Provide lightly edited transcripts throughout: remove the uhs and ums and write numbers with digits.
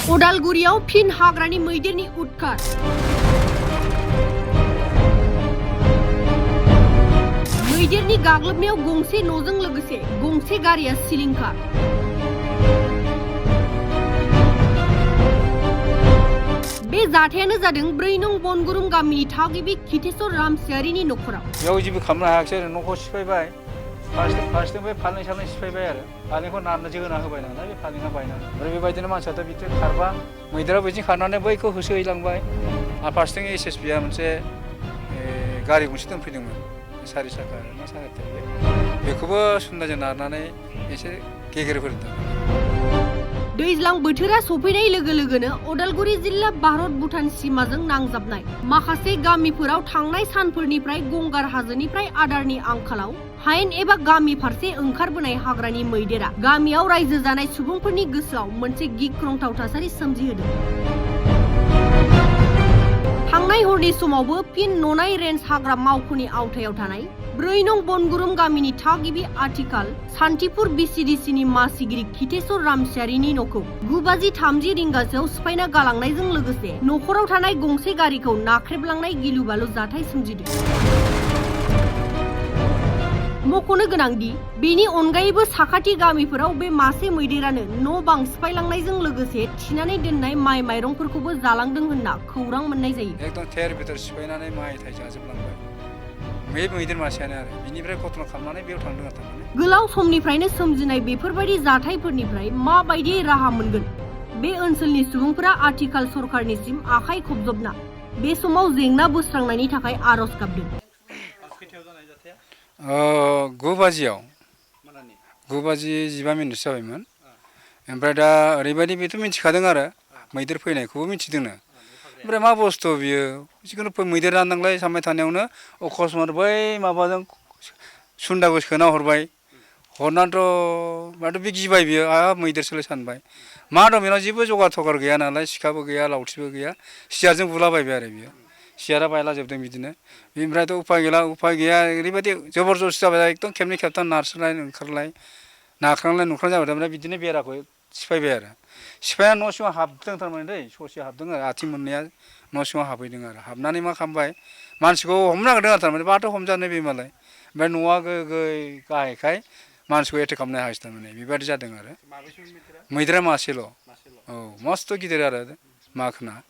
उदालगुरियाव फिन हाग्रानि मैदेरनि उदखार। मैदेरनि गाग्लोबनायाव गंसे न'जों लोगोसे गंसे गारिया सिलिंखार। बे जाथायानो जादों 4 नं बनगुरुम गामिनि थागिबि खिथेश्वर रामसियारिनि न'खराव। बेयाव जेबो खालामनो हायाखिसै आरो न'खौ सिफायबाय फारसेथिं बे फालें सालें सिफायबाय आरो फालेंखौ नारनो जोगोना होबाय नालाय बे फालेंआ बायनानै ओमफ्राय बेबायदिनो मानसियाथ' बिथिं खारबा मैदेरा बिथिं खारनानै बैखौ होसोहैलांबाय आरो फारसेथिं SSBआ मोनसे गारि गंसे दोनफैदोंमोन 4 साखा मा साखाथाय बेखौबो सुन्दाजों नारनानै एसे गेजेरफोरदों। दैज्लां बोथोरा सफैनाय लोगो लोगोनो उदालगुरि जिल्ला भारत भुटान सीमाजों नांजाबनाय माखासे गामिफोराव थांनाय सानफोरनिफ्राय गंगार हाजोनिफ्राय आदारनि आंखालाव हायेन एबा गामि फारसे ओंखारबोनाय हाग्रानि मैदेरा गामियाव रायजो जानाय सुबुंफोरनि गोसोआव मोनसे गिख्रंथाव थासारि सोमजिहोदों। थांनाय हरनि समावबो फिन ननाय रेन्ज हाग्रा मावख'नि आवथायाव थानाय 4 नं बनगुरुम गामिनि थागिबि आथिखाल सान्तिपुर BCDCनि मासिगिरि खिथेश्वर रामसियारिनि न'खौ 9:30 रिंगासोआव सिफायना गालांनायजों लोगोसे न'खराव थानाय गंसे गारिखौ नाख्रेबलांनाय गिलु बालु जाथाय सोमजिदों। मख'नो गोनांदि बेनि अनगायैबो साखाथि गामिफोराव बे मासे मैदेरानो न' बां सिफायलांनायजों लोगोसे थिनानै दोननाय माइ माइरंफोरखौबो जालांदों होनना खौरां मोननाय जायो। एकदम थेर बेथेर सिफायनानै माइ थाइ जाजोबलांबाय बे मैदेर मासेयानो आरो बिनिफ्राय घटना खालामनानै बेयाव थांदों आरो थारमाने। गोलाव समनिफ्रायनो सोमजिनाय बेफोरबायदि जाथायफोरनिफ्राय माबायदि राहा मोनगोन बे ओनसोलनि सुबुंफोरा आथिखाल सरखारनिसिम आखाइ खबजबना बे समाव जेंना बोस्रांनायनि थाखाय आरज गाबदों। 9:15 जाबायमोन ओमफ्राय दा ओरैबायदि बेथ' मिथिखादों आरो मैदेर फैनायखौबो मिथिदोंनो ओमफ्राय मा बुस्थु बियो जिखुनु मैदेर राननांलाय सानबाय थानायावनो अकस्मात बै माबाजों सुन्दाखौ सोना हरबाय हरनानैथ' माथो बे गिबाय बियो मैदेरसोलाय सानबाय मा दं बेनाव जेबो जगार थगार गैया नालाय सिखाबो गैया लावथिबो गैया सियारजों बुलाबायबाय आरो बियो सियारा बायलाजोबदों बिदिनो बेनिफ्रायथ' उफाय गैया ओरैबायदि जबरदस्ति जाबाय एकदम खेबनै खेबथाम नारसोलाय ओंखारलाय नाख्रांलाय नुख्रां जाबाय ओमफ्राय बिदिनो बेराखौ सिफायबाय आरो सिफायना न' सिङाव हाबदों थारमाने दै ससे हाबदों आरो आथिं मोननैया न' सिङाव हाबहैदों आरो हाबनानै मा खालामबाय मानसिखौ हमनो नागिरदों आरो थारमाने माथो हमजानो बे मालाय ओमफ्राय न'आ गाहायखाय मानसिखौ एटेक खालामनो हायासै थारमाने बेबायदि जादों आरो मैदेरा मासेल' औ मस्थ' गिदिर आरो माखोना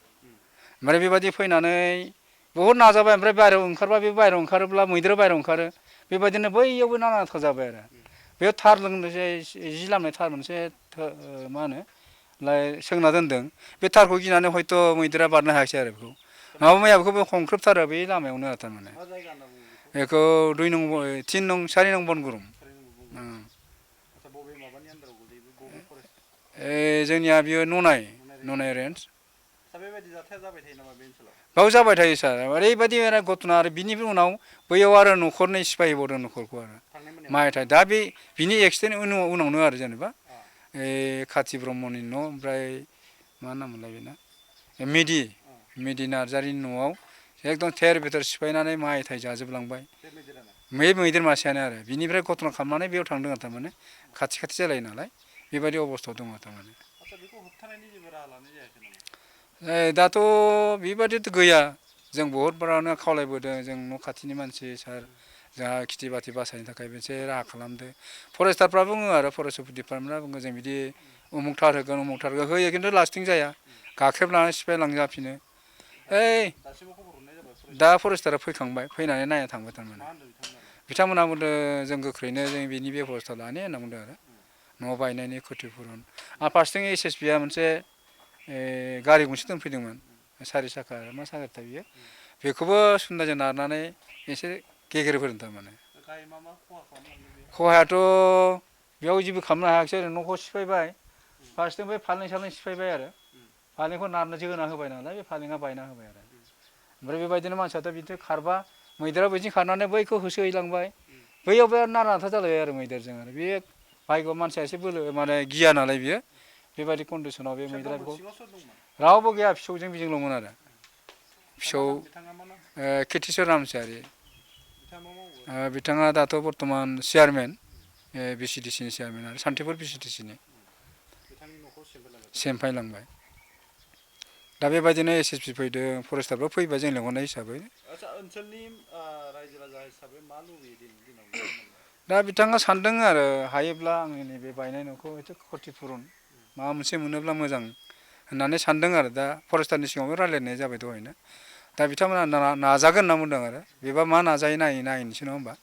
ओमफ्राय बेबायदि फैनानै बहुद नाजाबाय ओमफ्राय बाहेरायाव ओंखारबा बे बाहेरायाव ओंखारोब्ला मैदेरा बाहेरायाव ओंखारो बेबायदिनो बैयावबो नानाथा जाबाय आरो बेयाव थार लोंनोसै जि लामनाय थार मोनसे मा होनो सोंना दोनदों बे थारखौ गिनानै हयथ' मैदेरा बारनो हायासै आरो बेखौ माबा मैया बेखौबो हमख्रुबथारो बे लामायावनो आरो थारमाने बेखौ 4 नं बनगुरुम जोंनिया बियो ननाय रेन्ज बेयाव जाबाय थायो सार ओरैबायदि घटना आरो बिनि उनाव बैयाव आरो न'खरनै सिफायबावदों न'खरखौ आरो माइथाय दा बे बिनि एक्सिडेन्ट उनावनो आरो जेनेबा खाथि ब्रह्मनि न' ओमफ्राय मा नाम मोनलाय बेना मेदि नार्जारिनि न'आव एकदम थेर बेथेर सिफायनानै माइ थाइ जाजोबलांबाय बे मैदेर मासेयानो आरो बिनिफ्राय घटना खालामनानै बेयाव थांदों आरो थारमाने खाथि जालायो नालाय बेबायदि अबस्थायाव दङ थारमाने। दाथ' बेबादिथ' गैया जों बहुद बारानो खावलायबोदों जों न' खाथिनि मानसि सार जोंहा खेथि बाथि बासायनो थाखाय मोनसे राहा खालामदो फरेस्टारफ्रा बुङो आरो फरेस्ट डिपार्टमेन्टआ बुङो जों बिदि उमुक थार होगोन होयो खिन्थु लास्टिं जाया गाख्रेबनानै सिफायलांजाफिनो दा फरेस्टारा फैखांबाय फैनानै नायना थांबाय थारमाने बिथांमोनहा बुंदों जों गोख्रैनो जों बिनि बेब'स्था लानो होनना बुंदों आरो न' बायनायनि क्षतिपुरन आरो फारसेथिं SSBआ मोनसे गारि गंसे दोनफैदोंमोन 4 साखा मा साखाथाय बियो बेखौबो सुन्दाजों नारनानै एसे गेजेरफोरदों थारमाने। खहायाथ' बेयाव जेबो खालामनो हायाखिसै आरो न'खौ सिफायबाय फारसेथिं बे फालें सालें सिफायबाय आरो फालेंखौ नारनो जोगोना होबाय नालाय बे फालेंआ बायना होबाय आरो ओमफ्राय बेबायदिनो मानसियाथ' बिथिं खारबा मैदेरा बिथिं खारनानै बैखौ होसोहैलांबाय बैयाव बिराद नारानाथा जालायबाय आरो मैदेरजों आरो बे भाग्य मानसिया एसे बोलो माने गिया नालाय बियो बेबायदि कन्डिसनाव बे मैदेरा बेखौ रावबो गैया फिसौजों बिजोंल'मोन आरो फिसौ खिथेश्वर रामसियारि बिथाङा दाथ' बर्थमान चेयारमेन BCDCनि चेयारमेन आरो सान्तिपुर BCDCनि सेमफायलांबाय दा बेबायदिनो एसएसपि फैदों फरेस्टारबो फैबाय जों लेंहरनाय हिसाबै आच्छा ओनसोलनि रायजो राजा हिसाबै मा लुबैयो दिनैनि दिनाव दा बिथाङा सानदों आरो हायोब्ला आंनि नैबे बायनाय न'खौ एसे क्षतिपुरन माबा मोनसे मोनोब्ला मोजां होननानै सानदों आरो दा फरेस्टारनि सिगाङावबो रायलायनाय जाबाय दहायनो दा बिथांमोना नाजागोन होनना बुंदों आरो बेबा मा नाजायो नायनोसै नङा होमबा